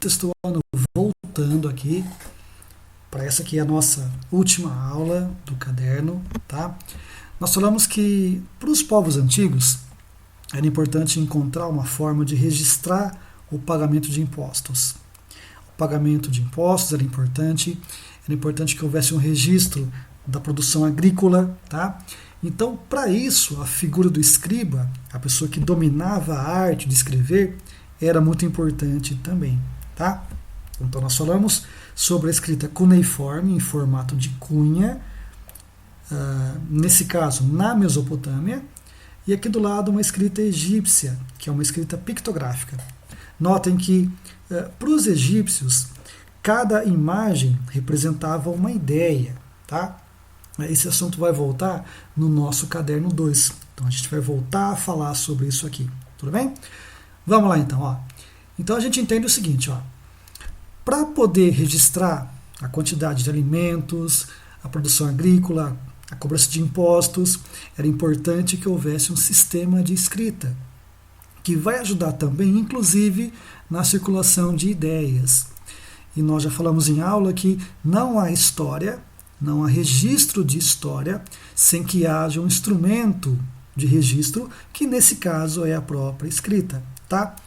Sexto ano voltando aqui para essa que é a nossa última aula do caderno, tá? Nós falamos que para os povos antigos era importante encontrar uma forma de registrar o pagamento de impostos. O pagamento de impostos era importante que houvesse um registro da produção agrícola, tá? Então, para isso, a figura do escriba, a pessoa que dominava a arte de escrever, era muito importante também, tá? Então, nós falamos sobre a escrita cuneiforme, em formato de cunha, nesse caso, na Mesopotâmia, e aqui do lado uma escrita egípcia, que é uma escrita pictográfica. Notem que, para os egípcios, cada imagem representava uma ideia, tá? Esse assunto vai voltar no nosso caderno 2. Então a gente vai voltar a falar sobre isso aqui. Tudo bem? Vamos lá então. Ó. Então a gente entende o seguinte. Para poder registrar a quantidade de alimentos, a produção agrícola, a cobrança de impostos, era importante que houvesse um sistema de escrita, que vai ajudar também, inclusive, na circulação de ideias. E nós já falamos em aula que não há história, não há registro de história sem que haja um instrumento de registro, que nesse caso é a própria escrita. Tá?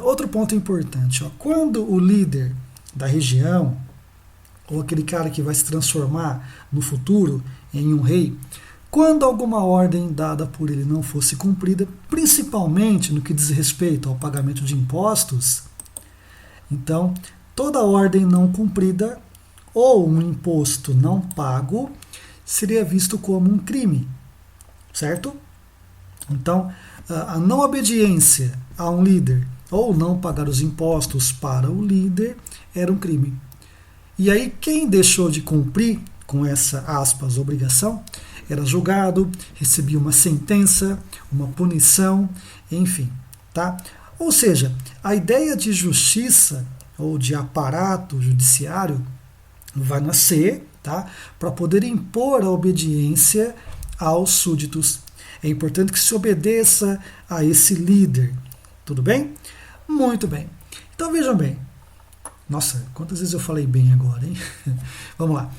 Outro ponto importante, quando o líder da região, ou aquele cara que vai se transformar no futuro em um rei, quando alguma ordem dada por ele não fosse cumprida, principalmente no que diz respeito ao pagamento de impostos, então toda ordem não cumprida ou um imposto não pago seria visto como um crime, certo? Então, a não obediência a um líder ou não pagar os impostos para o líder era um crime. E aí, quem deixou de cumprir com essa, aspas, obrigação, era julgado, recebia uma sentença, uma punição, enfim, tá? Ou seja, a ideia de justiça ou de aparato judiciário vai nascer, tá? Para poder impor a obediência aos súditos. É importante que se obedeça a esse líder. Tudo bem? Muito bem. Então vejam bem. Nossa, quantas vezes eu falei bem agora, hein? Vamos lá.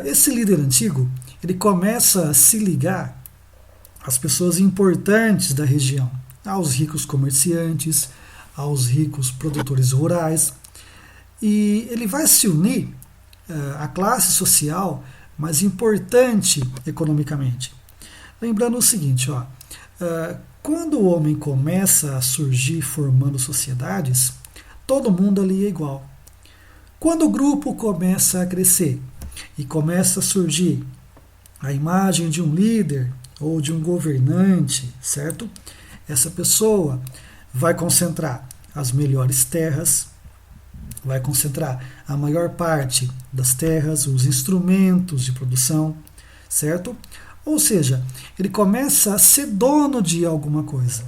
Esse líder antigo, ele começa a se ligar às pessoas importantes da região, aos ricos comerciantes, aos ricos produtores rurais, e ele vai se unir à classe social mais importante economicamente. Lembrando o seguinte, quando o homem começa a surgir formando sociedades, todo mundo ali é igual. Quando o grupo começa a crescer e começa a surgir a imagem de um líder ou de um governante, certo? Essa pessoa vai concentrar as melhores terras, vai concentrar a maior parte das terras, os instrumentos de produção, certo? Ou seja, ele começa a ser dono de alguma coisa.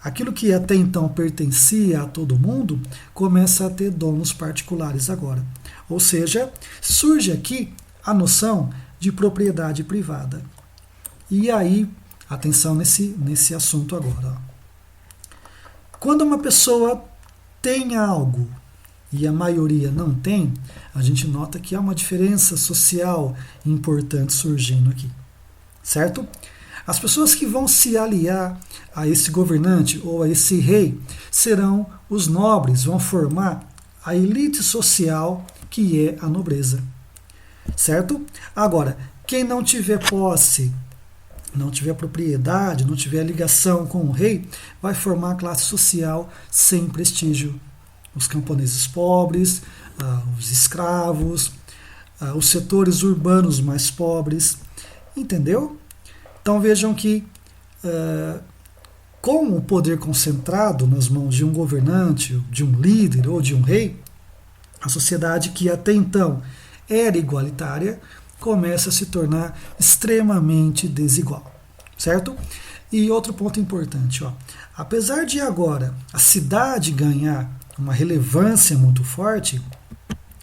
Aquilo que até então pertencia a todo mundo começa a ter donos particulares agora. Ou seja, surge aqui a noção de propriedade privada. E aí, atenção nesse assunto agora. Quando uma pessoa tem algo e a maioria não tem, a gente nota que há uma diferença social importante surgindo aqui. Certo? As pessoas que vão se aliar a esse governante ou a esse rei serão os nobres, vão formar a elite social que é a nobreza. Certo? Agora, quem não tiver posse, não tiver propriedade, não tiver ligação com o rei, vai formar a classe social sem prestígio. Os camponeses pobres, os escravos, os setores urbanos mais pobres. Entendeu? Então vejam que com o poder concentrado nas mãos de um governante, de um líder ou de um rei, a sociedade que até então era igualitária começa a se tornar extremamente desigual, certo? E outro ponto importante, apesar de agora a cidade ganhar uma relevância muito forte,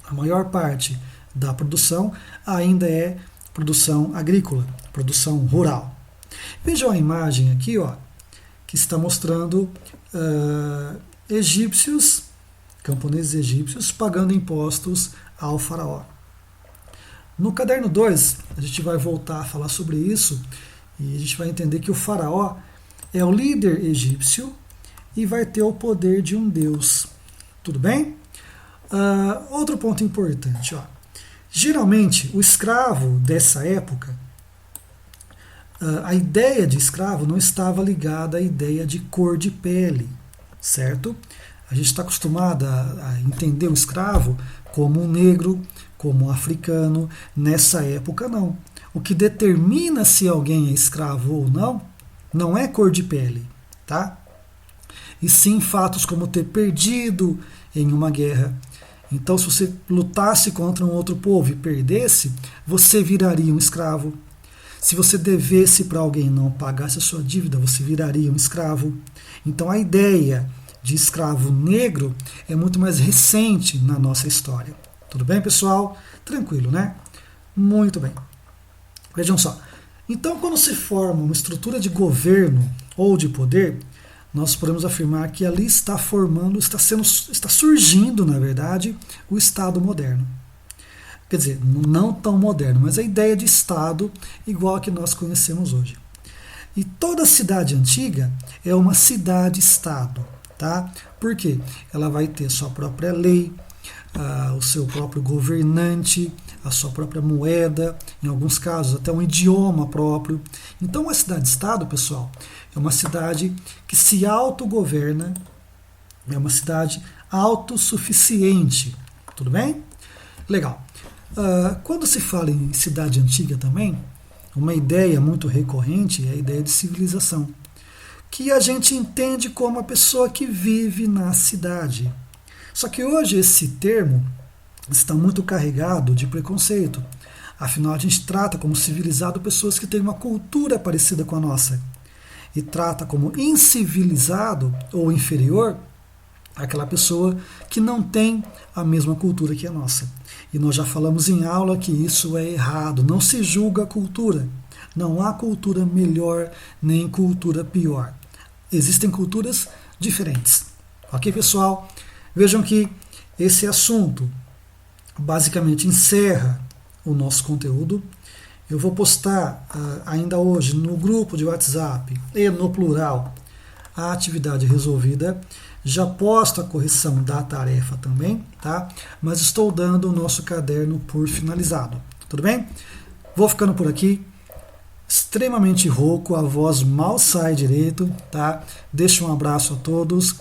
a maior parte da produção ainda é produção agrícola, produção rural. Vejam a imagem aqui, que está mostrando egípcios camponeses egípcios pagando impostos ao faraó. No caderno 2, a gente vai voltar a falar sobre isso e a gente vai entender que o faraó é o líder egípcio e vai ter o poder de um deus. Tudo bem? Outro ponto importante. Ó. Geralmente, o escravo dessa época, a ideia de escravo não estava ligada à ideia de cor de pele, certo? A gente está acostumado a entender o escravo como um negro, como um africano. Nessa época, não. O que determina se alguém é escravo ou não, não é cor de pele, tá? E sim fatos como ter perdido em uma guerra. Então, se você lutasse contra um outro povo e perdesse, você viraria um escravo. Se você devesse para alguém e não pagasse a sua dívida, você viraria um escravo. Então, a ideia de escravo negro é muito mais recente na nossa história. Tudo bem, pessoal? Tranquilo, né? Muito bem. Vejam só. Então, quando se forma uma estrutura de governo ou de poder, nós podemos afirmar que ali está surgindo, na verdade, o Estado moderno. Quer dizer, não tão moderno, mas a ideia de Estado igual a que nós conhecemos hoje. E toda cidade antiga é uma cidade-estado, tá? Por quê? Ela vai ter sua própria lei, o seu próprio governante, a sua própria moeda, em alguns casos até um idioma próprio. Então, uma cidade-estado, pessoal, é uma cidade que se autogoverna, é uma cidade autossuficiente. Tudo bem? Legal. Quando se fala em cidade antiga também, uma ideia muito recorrente é a ideia de civilização, que a gente entende como a pessoa que vive na cidade. Só que hoje esse termo está muito carregado de preconceito. Afinal, a gente trata como civilizado pessoas que têm uma cultura parecida com a nossa. E trata como incivilizado ou inferior aquela pessoa que não tem a mesma cultura que a nossa. E nós já falamos em aula que isso é errado. Não se julga a cultura. Não há cultura melhor nem cultura pior. Existem culturas diferentes. Ok, pessoal? Vejam que esse assunto basicamente encerra o nosso conteúdo. Eu vou postar ainda hoje no grupo de WhatsApp e no plural a atividade resolvida. Já posto a correção da tarefa também, tá? Mas estou dando o nosso caderno por finalizado. Tudo bem? Vou ficando por aqui. Extremamente rouco, a voz mal sai direito, tá? Deixo um abraço a todos.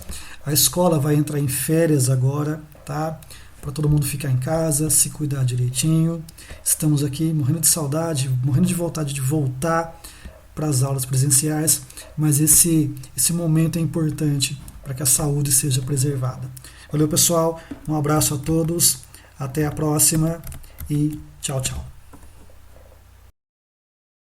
A escola vai entrar em férias agora, tá? Para todo mundo ficar em casa, se cuidar direitinho. Estamos aqui morrendo de saudade, morrendo de vontade de voltar para as aulas presenciais, mas esse momento é importante para que a saúde seja preservada. Valeu, pessoal. Um abraço a todos. Até a próxima e tchau, tchau.